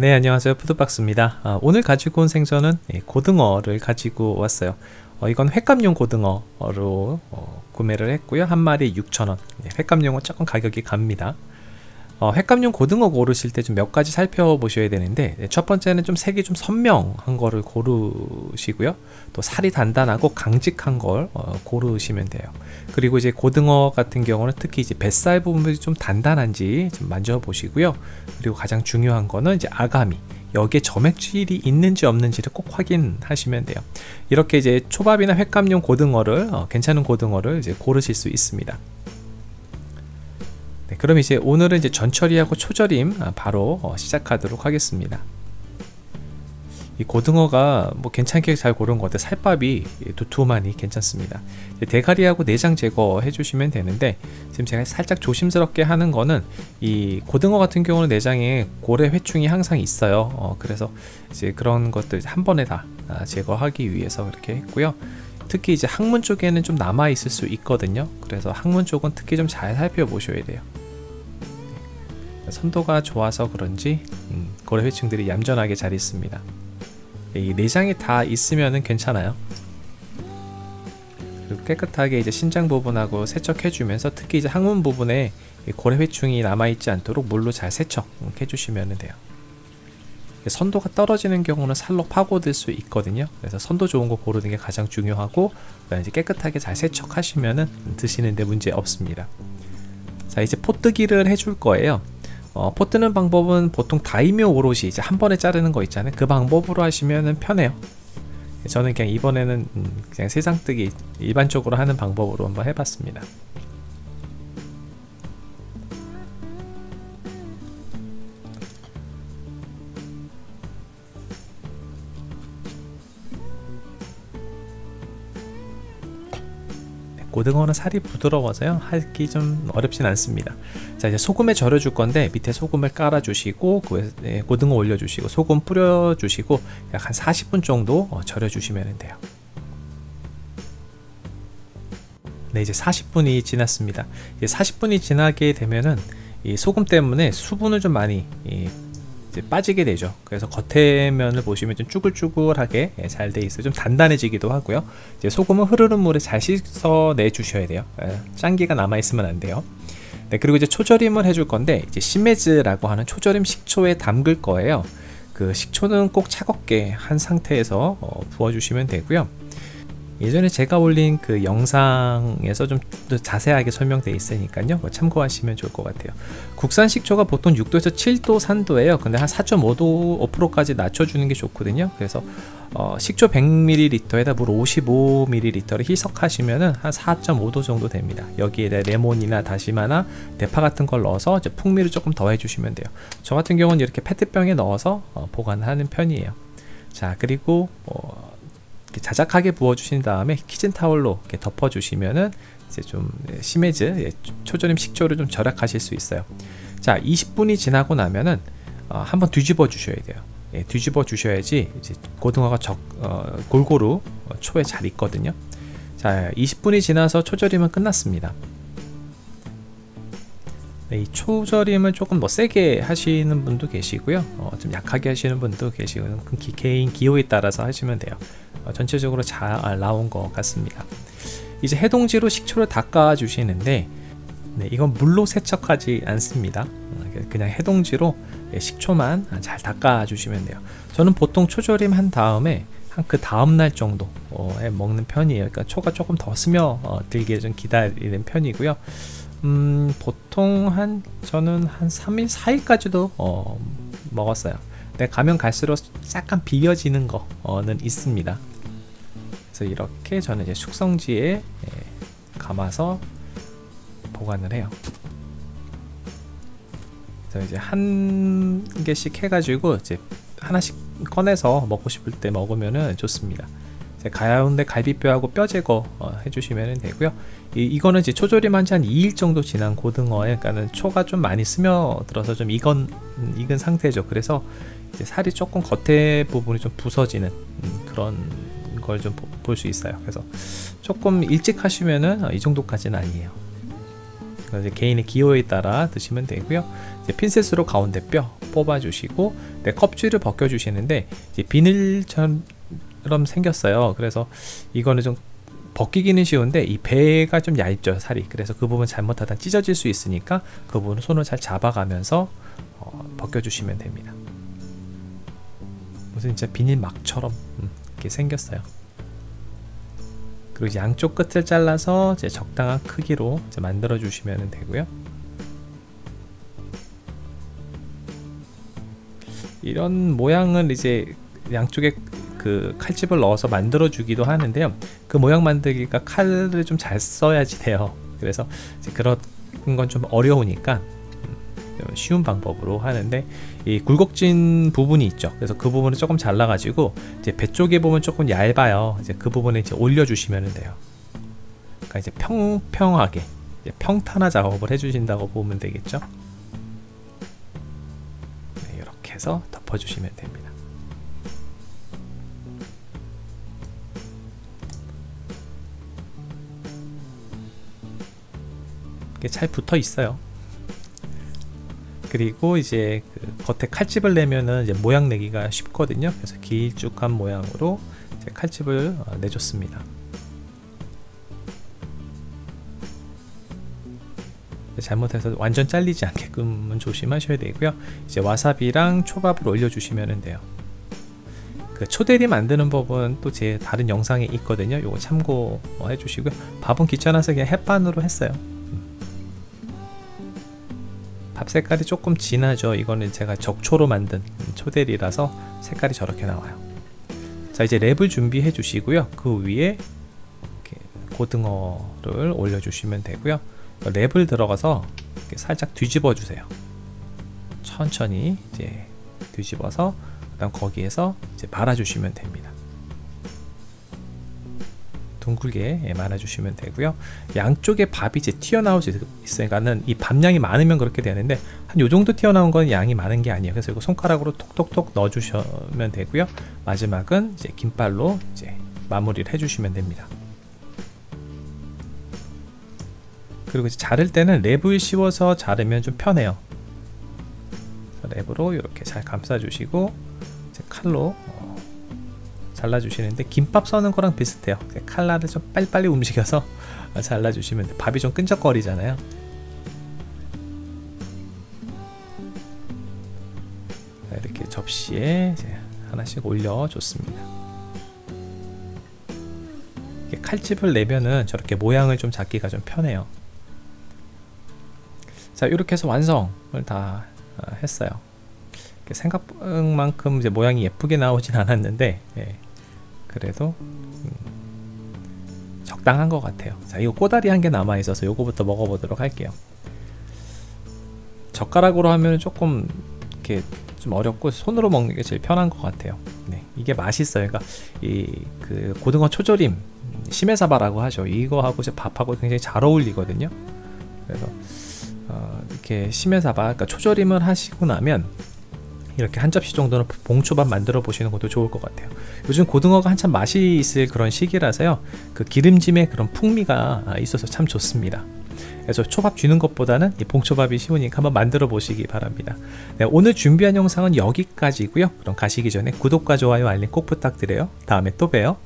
네, 안녕하세요. 푸드박스입니다. 오늘 가지고 온 생선은 고등어를 가지고 왔어요. 이건 횟감용 고등어로 구매를 했고요. 한 마리에 6,000원. 횟감용은 조금 가격이 갑니다. 횟감용 고등어 고르실 때 좀 몇 가지 살펴보셔야 되는데, 첫 번째는 좀 색이 좀 선명한 거를 고르시고요. 또 살이 단단하고 강직한 걸 고르시면 돼요. 그리고 이제 고등어 같은 경우는 특히 이제 뱃살 부분이 좀 단단한지 좀 만져보시고요. 그리고 가장 중요한 거는 이제 아가미, 여기에 점액질이 있는지 없는지를 꼭 확인하시면 돼요. 이렇게 이제 초밥이나 횟감용 고등어를 괜찮은 고등어를 이제 고르실 수 있습니다. 네, 그럼 이제 오늘은 이제 전처리하고 초절임 바로 시작하도록 하겠습니다. 이 고등어가 뭐 괜찮게 잘 고른 것 같아요. 살밥이 두툼하니 괜찮습니다. 대가리하고 내장 제거해 주시면 되는데, 지금 제가 살짝 조심스럽게 하는 거는 이 고등어 같은 경우는 내장에 고래 회충이 항상 있어요. 그래서 이제 그런 것들 한 번에 다 제거하기 위해서 그렇게 했고요. 특히 이제 항문 쪽에는 좀 남아 있을 수 있거든요. 그래서 항문 쪽은 특히 좀 잘 살펴보셔야 돼요. 선도가 좋아서 그런지 고래 회충들이 얌전하게 잘 있습니다. 이 내장이 다 있으면은 괜찮아요. 그리고 깨끗하게 이제 신장 부분하고 세척해 주면서, 특히 이제 항문 부분에 고래 회충이 남아 있지 않도록 물로 잘 세척해 주시면 돼요. 선도가 떨어지는 경우는 살로 파고들 수 있거든요. 그래서 선도 좋은 거 고르는 게 가장 중요하고, 이제 깨끗하게 잘 세척하시면은 드시는데 문제 없습니다. 자, 이제 포뜨기를 해줄 거예요. 포 뜨는 방법은 보통 다이묘 오롯이 이제 한 번에 자르는 거 있잖아요. 그 방법으로 하시면 편해요. 저는 그냥 이번에는 그냥 세상뜨기 일반적으로 하는 방법으로 한번 해봤습니다. 고등어는 살이 부드러워서요, 하기 좀 어렵진 않습니다. 자, 이제 소금에 절여 줄 건데, 밑에 소금을 깔아 주시고 그 위에 고등어 올려 주시고 소금 뿌려 주시고 약 한 40분 정도 절여 주시면 돼요. 네, 이제 40분이 지났습니다. 이제 40분이 지나게 되면은 이 소금 때문에 수분을 좀 많이 이제 빠지게 되죠. 그래서 겉에면을 보시면 좀 쭈글쭈글하게 잘 돼 있어요. 좀 단단해지기도 하고요. 이제 소금은 흐르는 물에 잘 씻어내 주셔야 돼요. 짠기가 남아 있으면 안 돼요. 네, 그리고 이제 초절임을 해줄 건데, 이제 시메즈라고 하는 초절임 식초에 담글 거예요. 그 식초는 꼭 차갑게 한 상태에서 부어주시면 되고요. 예전에 제가 올린 그 영상에서 좀 더 자세하게 설명되어 있으니까요, 참고하시면 좋을 것 같아요. 국산 식초가 보통 6도에서 7도 산도예요. 근데 한 4.5도 5%까지 낮춰주는 게 좋거든요. 그래서 식초 100ml에다 물 55ml를 희석하시면은 한 4.5도 정도 됩니다. 여기에다 레몬이나 다시마나 대파 같은 걸 넣어서 이제 풍미를 조금 더 해주시면 돼요. 저 같은 경우는 이렇게 페트병에 넣어서 보관하는 편이에요. 자, 그리고 자작하게 부어주신 다음에 키친타올로 이렇게 덮어주시면은 이제 좀 시메즈, 초절임 식초를 좀 절약하실 수 있어요. 자, 20분이 지나고 나면은 한번 뒤집어 주셔야 돼요. 뒤집어 주셔야지 이제 고등어가 골고루 초에 잘 익거든요. 자, 20분이 지나서 초절임은 끝났습니다. 이 초절임을 조금 더 세게 하시는 분도 계시고요, 좀 약하게 하시는 분도 계시고, 개인 기호에 따라서 하시면 돼요. 전체적으로 잘 나온 것 같습니다. 이제 해동지로 식초를 닦아 주시는데, 네, 이건 물로 세척하지 않습니다. 그냥 해동지로 식초만 잘 닦아 주시면 돼요. 저는 보통 초절임 한 다음에 한 그 다음날 정도에 먹는 편이에요. 그러니까 초가 조금 더 스며들게 좀 기다리는 편이고요. 보통 저는 한 3일, 4일까지도 먹었어요. 근데 가면 갈수록 약간 비벼지는 거는 있습니다. 그래서 이렇게 저는 이제 숙성지에 감아서 보관을 해요. 그래서 이제 한 개씩 해가지고 이제 하나씩 꺼내서 먹고 싶을 때 먹으면 좋습니다. 가운데 갈비뼈하고 뼈 제거 해주시면 되고요. 이거는 이제 초절임한 지 한 2일 정도 지난 고등어에, 그러니까는 초가 좀 많이 스며들어서 좀 익은 상태죠. 그래서 이제 살이 조금 겉에 부분이 좀 부서지는 그런 걸 좀 볼 수 있어요. 그래서 조금 일찍 하시면은 이 정도까지는 아니에요. 이제 개인의 기호에 따라 드시면 되고요. 이제 핀셋으로 가운데 뼈 뽑아주시고 껍질을 벗겨주시는데 이제 비늘처럼 생겼어요. 그래서 이거는 좀 벗기기는 쉬운데 이 배가 좀 얇죠, 살이. 그래서 그 부분 잘못하다 찢어질 수 있으니까 그 부분을 손으로 잘 잡아가면서 벗겨주시면 됩니다. 무슨 진짜 비닐막처럼 이렇게 생겼어요. 그리고 이제 양쪽 끝을 잘라서 이제 적당한 크기로 이제 만들어 주시면 되고요. 이런 모양은 이제 양쪽에 그 칼집을 넣어서 만들어 주기도 하는데요. 그 모양 만들기가 칼을 좀 잘 써야지 돼요. 그래서 이제 그런 건 좀 어려우니까 쉬운 방법으로 하는데, 이 굴곡진 부분이 있죠. 그래서 그 부분을 조금 잘라 가지고 이제 배 쪽에 보면 조금 얇아요. 이제 그 부분에 이제 올려 주시면 돼요. 그러니까 이제 평평하게 이제 평탄화 작업을 해 주신다고 보면 되겠죠. 네, 이렇게 해서 덮어 주시면 됩니다. 이게 잘 붙어 있어요. 그리고 이제 그 겉에 칼집을 내면은 이제 모양 내기가 쉽거든요. 그래서 길쭉한 모양으로 이제 칼집을 내줬습니다. 잘못해서 완전 잘리지 않게끔은 조심하셔야 되고요. 이제 와사비랑 초밥을 올려주시면 돼요. 그 초대리 만드는 법은 또 제 다른 영상에 있거든요. 요거 참고해 주시고요. 밥은 귀찮아서 그냥 햇반으로 했어요. 밥 색깔이 조금 진하죠. 이거는 제가 적초로 만든 초대리라서 색깔이 저렇게 나와요. 자, 이제 랩을 준비해 주시고요. 그 위에 이렇게 고등어를 올려 주시면 되고요. 랩을 들어가서 이렇게 살짝 뒤집어 주세요. 천천히 이제 뒤집어서 그다음 거기에서 이제 말아 주시면 됩니다. 둥글게 말아 주시면 되고요. 양쪽에 밥이 이제 튀어나올 수 있으니까는 이 밥량이 많으면 그렇게 되는데, 한 요 정도 튀어나온 건 양이 많은 게 아니에요. 그래서 이거 손가락으로 톡톡톡 넣어 주시면 되고요. 마지막은 이제 김발로 이제 마무리를 해 주시면 됩니다. 그리고 이제 자를 때는 랩을 씌워서 자르면 좀 편해요. 랩으로 이렇게 잘 감싸 주시고 이제 칼로 잘라주시는데, 김밥 써는 거랑 비슷해요. 칼날을 좀 빨리빨리 움직여서 잘라주시면 돼요. 밥이 좀 끈적거리잖아요. 이렇게 접시에 이제 하나씩 올려줬습니다. 칼집을 내면은 저렇게 모양을 좀 잡기가 좀 편해요. 자, 이렇게 해서 완성을 다 했어요. 생각만큼 이제 모양이 예쁘게 나오진 않았는데, 예, 그래도 적당한 것 같아요. 자, 이거 꼬다리 한 개 남아 있어서 요거부터 먹어보도록 할게요. 젓가락으로 하면 조금 이렇게 좀 어렵고 손으로 먹는 게 제일 편한 것 같아요. 네, 이게 맛있어요. 그러니까 그 고등어 초조림 시메사바라고 하죠. 이거하고 이제 밥하고 굉장히 잘 어울리거든요. 그래서 이렇게 시메사바, 그러니까 초조림을 하시고 나면 이렇게 한 접시 정도는 봉초밥 만들어 보시는 것도 좋을 것 같아요. 요즘 고등어가 한참 맛이 있을 그런 시기라서요, 그 기름짐의 그런 풍미가 있어서 참 좋습니다. 그래서 초밥 쥐는 것보다는 이 봉초밥이 쉬우니까 한번 만들어 보시기 바랍니다. 네, 오늘 준비한 영상은 여기까지고요. 그럼 가시기 전에 구독과 좋아요, 알림 꼭 부탁드려요. 다음에 또 봬요.